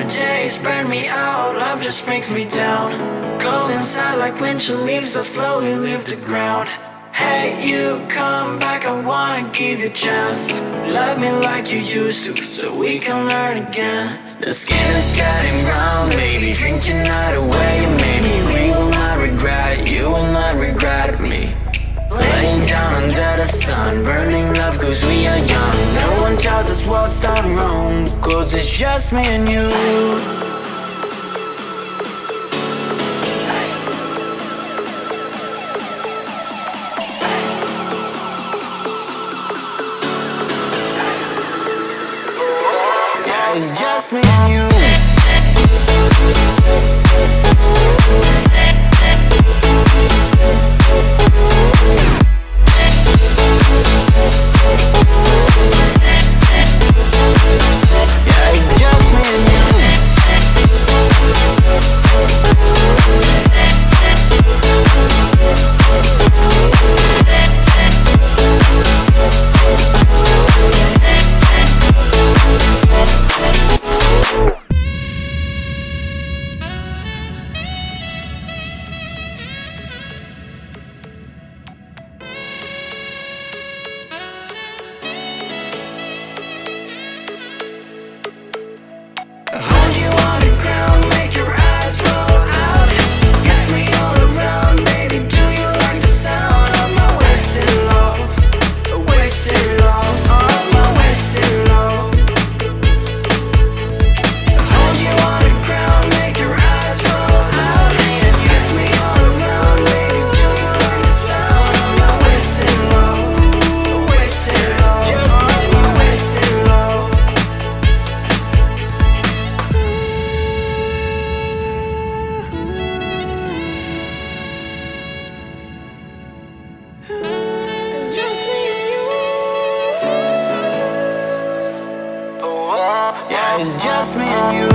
summer days burn me out, love just brings me down. Cold inside like winter leaves that slowly leave the ground. Hey, you come back, I wanna give you a chance. Love me like you used to, so we can learn again. The skin is getting brown, baby, drink your night away. Maybe we will not regret it, you will not regret me. Laying down under the sun, burning love cause we are young. No one tells us what's done wrong, cause it's just me and you. It's just me and you. Yeah, it's just me and you. Hold you on the ground, make your eyes roll out. Kiss me all around, baby, do you like the sound of my wasted love? Wasted love, of my wasted love. Hold you on the ground, make your eyes roll out. Kiss me all around, baby, do you like the sound of my wasted love? Wasted love, just like my wasted love. It's just me and you. Yeah, it's just me and you.